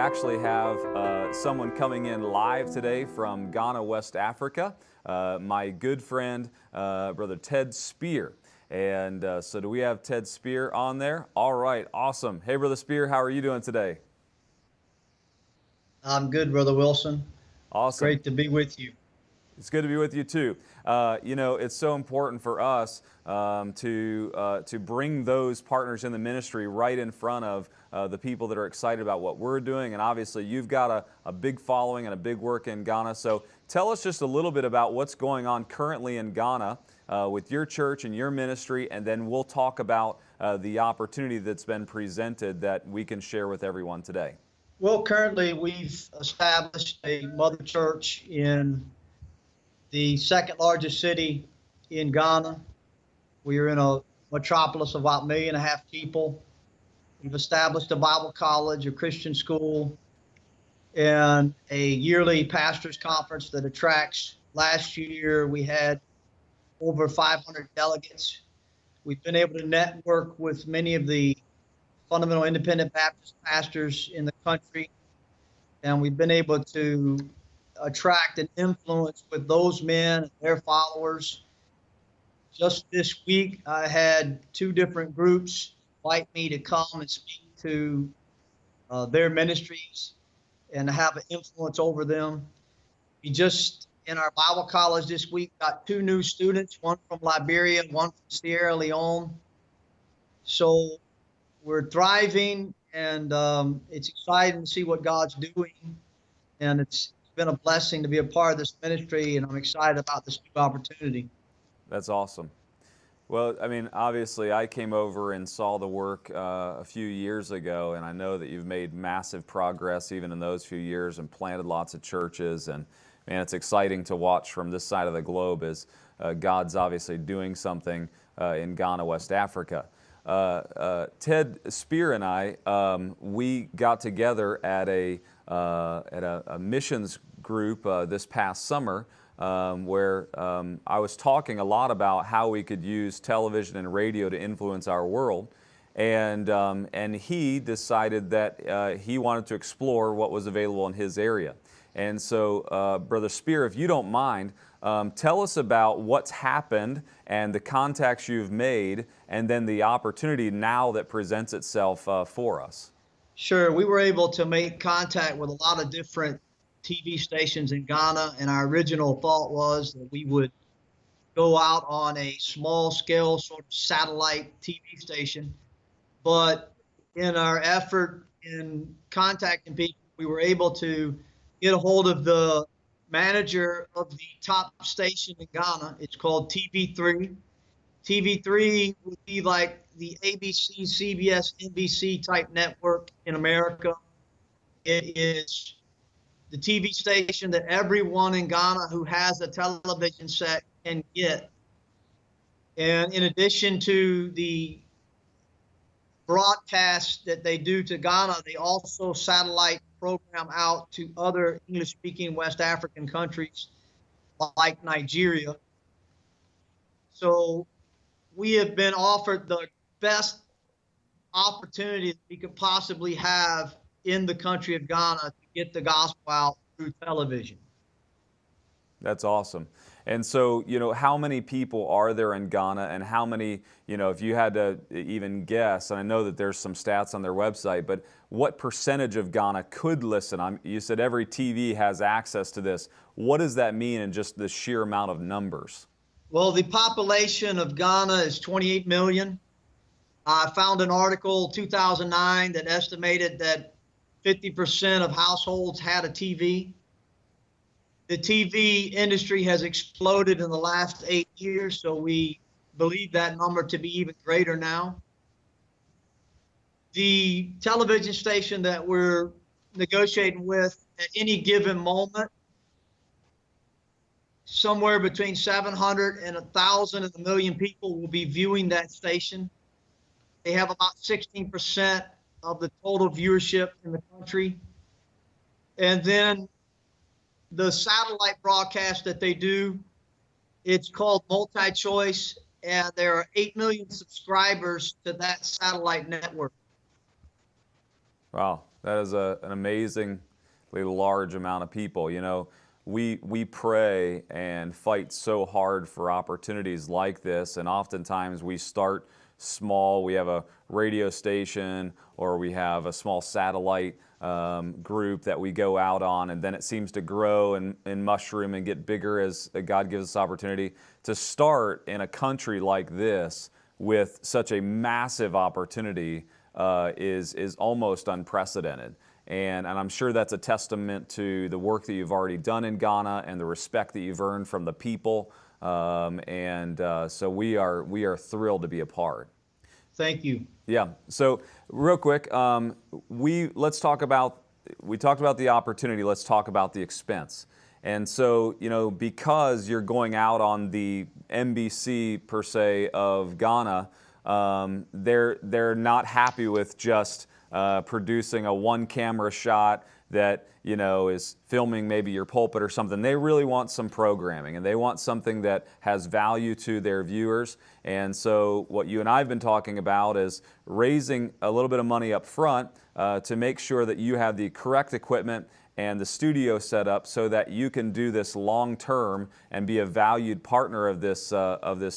actually have someone coming in live today from Ghana, West Africa, my good friend, Brother Ted Speer. And so do we have Ted Speer on there? All right, awesome. Hey, Brother Speer, how are you doing today? I'm good, Brother Wilson. Awesome. Great to be with you. It's good to be with you too. You know, it's so important for us to bring those partners in the ministry right in front of the people that are excited about what we're doing. And obviously, you've got a big following and a big work in Ghana. So tell us just a little bit about what's going on currently in Ghana with your church and your ministry, and then we'll talk about the opportunity that's been presented that we can share with everyone today. Well, currently we've established a mother church in the second largest city in Ghana. We are in a metropolis of about 1.5 million people. We've established a Bible college, a Christian school, and a yearly pastors conference that attracts. Last year we had over 500 delegates. We've been able to network with many of the fundamental independent Baptist pastors in the country, and we've been able to attract and influence with those men and their followers. Just this week, I had 2 different groups invite me to come and speak to their ministries and have an influence over them. We just, in our Bible college this week, got 2 new students, one from Liberia, one from Sierra Leone. So we're thriving, and it's exciting to see what God's doing. And it's been a blessing to be a part of this ministry, and I'm excited about this new opportunity. That's awesome. Well, I mean, obviously, I came over and saw the work a few years ago, and I know that you've made massive progress even in those few years and planted lots of churches. And man, it's exciting to watch from this side of the globe as God's obviously doing something in Ghana, West Africa. Ted Speer and I, we got together at a missions group this past summer where I was talking a lot about how we could use television and radio to influence our world. And he decided that he wanted to explore what was available in his area. And so, Brother Speer, if you don't mind, tell us about what's happened and the contacts you've made, and then the opportunity now that presents itself for us. Sure. We were able to make contact with a lot of different TV stations in Ghana, and our original thought was that we would go out on a small scale sort of satellite TV station. But in our effort in contacting people, we were able to get a hold of the manager of the top station in Ghana. It's called TV3. TV3 would be like the ABC, CBS, NBC type network in America. It is the TV station that everyone in Ghana who has a television set can get. And in addition to the broadcast that they do to Ghana, they also satellite program out to other English-speaking West African countries like Nigeria. So we have been offered the best opportunity that we could possibly have in the country of Ghana to get the gospel out through television. That's awesome. And so, you know, how many people are there in Ghana, and how many, you know, if you had to even guess, and I know that there's some stats on their website, but what percentage of Ghana could listen? You said every TV has access to this. What does that mean in just the sheer amount of numbers? Well, the population of Ghana is 28 million. I found an article 2009 that estimated that 50% of households had a TV. The TV industry has exploded in the last 8 years, so we believe that number to be even greater now. The television station that we're negotiating with at any given moment, somewhere between 700 and 1,000 and 1 million people will be viewing that station. They have about 16% of the total viewership in the country. And then the satellite broadcast that they do, it's called multi-choice, and there are 8 million subscribers to that satellite network. Wow, That is an amazingly large amount of people. You know, we pray and fight so hard for opportunities like this, and oftentimes we start small. We have a radio station or we have a small satellite group that we go out on, and then it seems to grow and mushroom and get bigger as God gives us opportunity. To start in a country like this with such a massive opportunity is almost unprecedented. And I'm sure that's a testament to the work that you've already done in Ghana and the respect that you've earned from the people. So we are thrilled to be a part. Thank you. Yeah. So real quick, we talked about the opportunity. Let's talk about the expense. And so, you know, because you're going out on the NBC per se of Ghana, they're not happy with just producing a one-camera shot that, you know, is filming maybe your pulpit or something. They really want some programming, and they want something that has value to their viewers. And so what you and I have been talking about is raising a little bit of money up front to make sure that you have the correct equipment and the studio set up so that you can do this long term and be a valued partner of this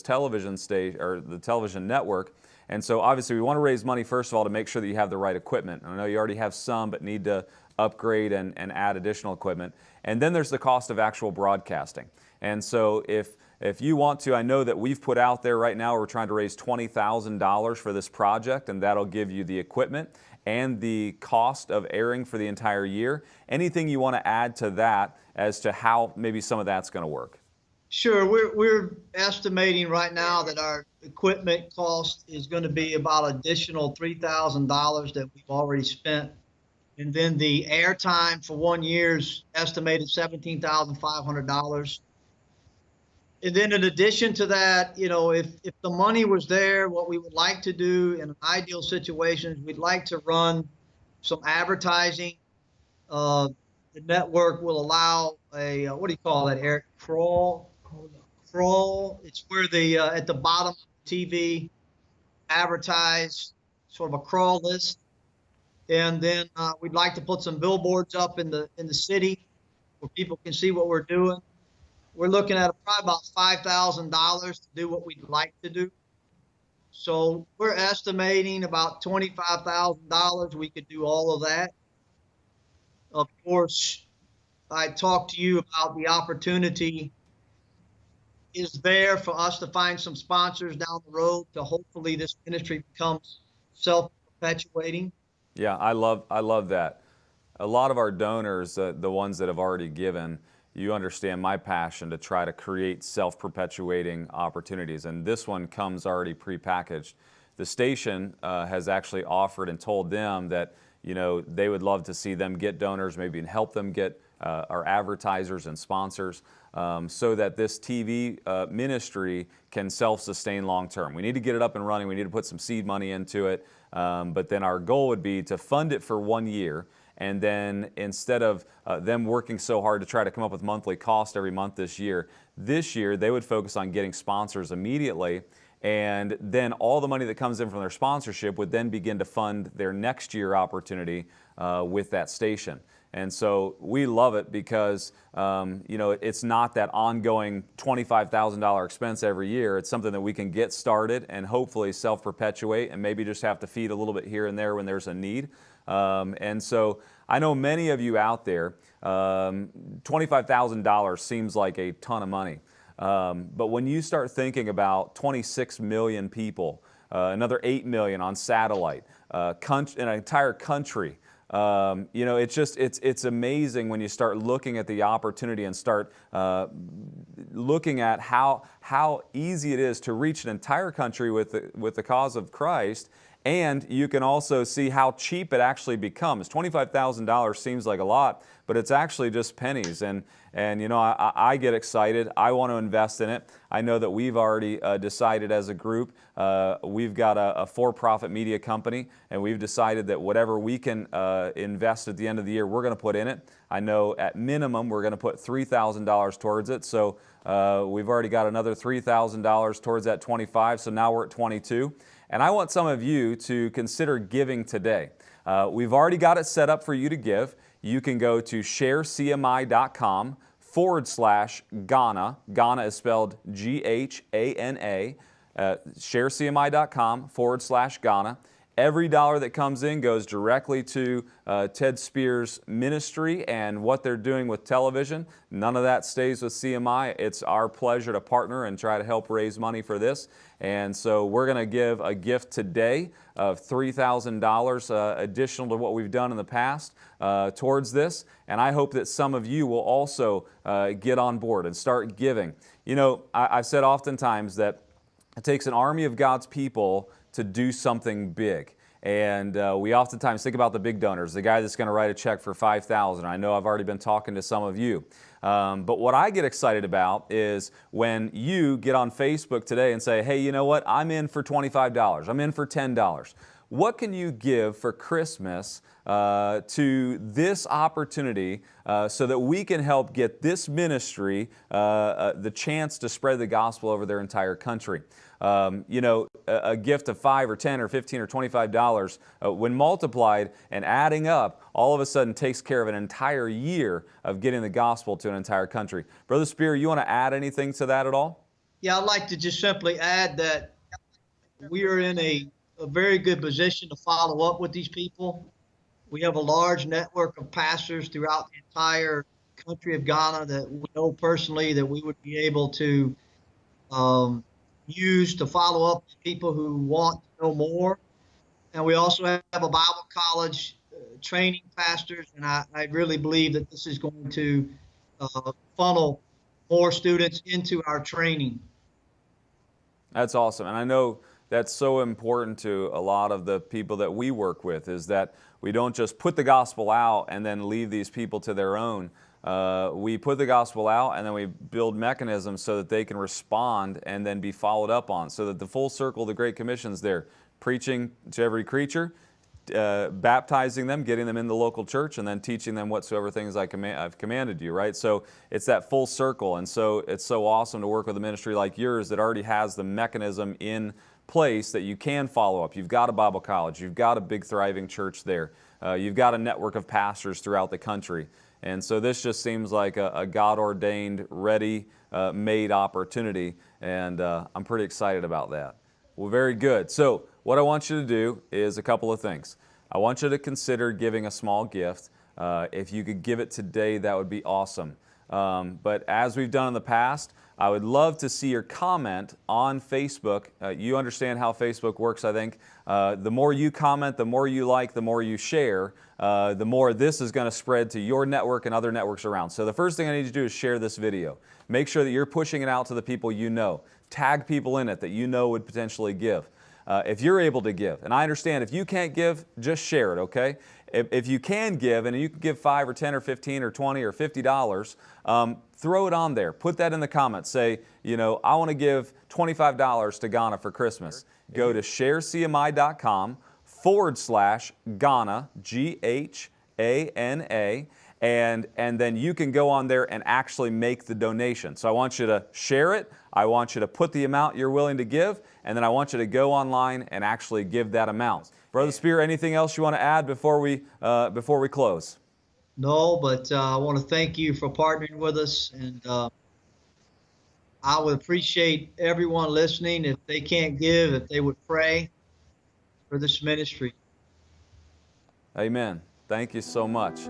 television station or the television network. And so obviously we want to raise money first of all to make sure that you have the right equipment. I know you already have some, but need to upgrade and add additional equipment. And then there's the cost of actual broadcasting. And so if you want to, I know that we've put out there right now, we're trying to raise $20,000 for this project, and that'll give you the equipment and the cost of airing for the entire year. Anything you want to add to that as to how maybe some of that's going to work? Sure. We're estimating right now that our equipment cost is going to be about additional $3,000 that we've already spent. And then the airtime for 1 year's estimated $17,500. And then in addition to that, you know, if the money was there, what we would like to do in an ideal situation is we'd like to run some advertising. The network will allow a, what do you call that, Eric? Crawl. It's where the, at the bottom of the TV, advertise sort of a crawl list. And then we'd like to put some billboards up in the city where people can see what we're doing. We're looking at probably about $5,000 to do what we'd like to do. So we're estimating about $25,000. We could do all of that. Of course, I talked to you about the opportunity is there for us to find some sponsors down the road to hopefully this ministry becomes self-perpetuating. Yeah, I love that. A lot of our donors, the ones that have already given, you understand my passion to try to create self-perpetuating opportunities, and this one comes already prepackaged. The station has actually offered and told them that, you know, they would love to see them get donors, maybe and help them get our advertisers and sponsors, so that this TV ministry can self-sustain long-term. We need to get it up and running. We need to put some seed money into it, but then our goal would be to fund it for 1 year. And then instead of them working so hard to try to come up with monthly cost every month this year they would focus on getting sponsors immediately. And then all the money that comes in from their sponsorship would then begin to fund their next year opportunity with that station. And so we love it because you know, it's not that ongoing $25,000 expense every year. It's something that we can get started and hopefully self-perpetuate and maybe just have to feed a little bit here and there when there's a need. And so I know many of you out there, $25,000 seems like a ton of money. But when you start thinking about 26 million people, another 8 million on satellite, an entire country, you know, it's amazing when you start looking at the opportunity and start looking at how easy it is to reach an entire country with the cause of Christ. And you can also see how cheap it actually becomes. $25,000 seems like a lot, but it's actually just pennies. And you know, I get excited. I want to invest in it. I know that we've already decided as a group, we've got a for-profit media company, and we've decided that whatever we can invest at the end of the year, we're going to put in it. I know at minimum we're going to put $3,000 towards it. So we've already got another $3,000 towards that 25. So now we're at 22. And I want some of you to consider giving today. We've already got it set up for you to give. You can go to sharecmi.com/Ghana. Ghana is spelled Ghana. Sharecmi.com/Ghana. Every dollar that comes in goes directly to Ted Speer's ministry and what they're doing with television. None of that stays with CMI. It's our pleasure to partner and try to help raise money for this. And so we're going to give a gift today of $3,000 additional to what we've done in the past towards this. And I hope that some of you will also get on board and start giving. You know, I've said oftentimes that it takes an army of God's people to do something big. And we oftentimes think about the big donors, the guy that's going to write a check for $5,000. I know I've already been talking to some of you. But what I get excited about is when you get on Facebook today and say, hey, you know what, I'm in for $25, I'm in for $10. What can you give for Christmas to this opportunity so that we can help get this ministry the chance to spread the gospel over their entire country? You know, a gift of $5 or $10 or $15 or $25, when multiplied and adding up, all of a sudden takes care of an entire year of getting the gospel to an entire country. Brother Speer, you want to add anything to that at all? Yeah, I'd like to just simply add that we are in a very good position to follow up with these people. We have a large network of pastors throughout the entire country of Ghana that we know personally that we would be able to use to follow up with people who want to know more. And we also have a Bible college training pastors, and I really believe that this is going to funnel more students into our training. That's awesome. And I know that's so important to a lot of the people that we work with, is that we don't just put the gospel out and then leave these people to their own. We put the gospel out and then we build mechanisms so that they can respond and then be followed up on, so that the full circle of the Great Commission's there, preaching to every creature, baptizing them, getting them in the local church, and then teaching them whatsoever things I've commanded you, right? So it's that full circle. And so it's so awesome to work with a ministry like yours that already has the mechanism in place that you can follow up. You've got a Bible college, you've got a big thriving church there, you've got a network of pastors throughout the country. And so this just seems like a God-ordained, ready-made opportunity, and I'm pretty excited about that. Well, very good. So what I want you to do is a couple of things. I want you to consider giving a small gift. If you could give it today, that would be awesome. But as we've done in the past, I would love to see your comment on Facebook. You understand how Facebook works, I think. The more you comment, the more you like, the more you share, the more this is going to spread to your network and other networks around. So the first thing I need you to do is share this video. Make sure that you're pushing it out to the people you know. Tag people in it that you know would potentially give. If you're able to give, and I understand if you can't give, just share it, okay? If you can give, and you can give $5 or $10 or $15 or $20 or $50, throw it on there. Put that in the comments. Say, you know, I want to give $25 to Ghana for Christmas. Go to sharecmi.com/Ghana, Ghana, and then you can go on there and actually make the donation. So I want you to share it. I want you to put the amount you're willing to give, and then I want you to go online and actually give that amount. Brother Speer, anything else you want to add before we close? No, but I want to thank you for partnering with us, and I would appreciate everyone listening. If they can't give, if they would pray for this ministry. Amen. Thank you so much.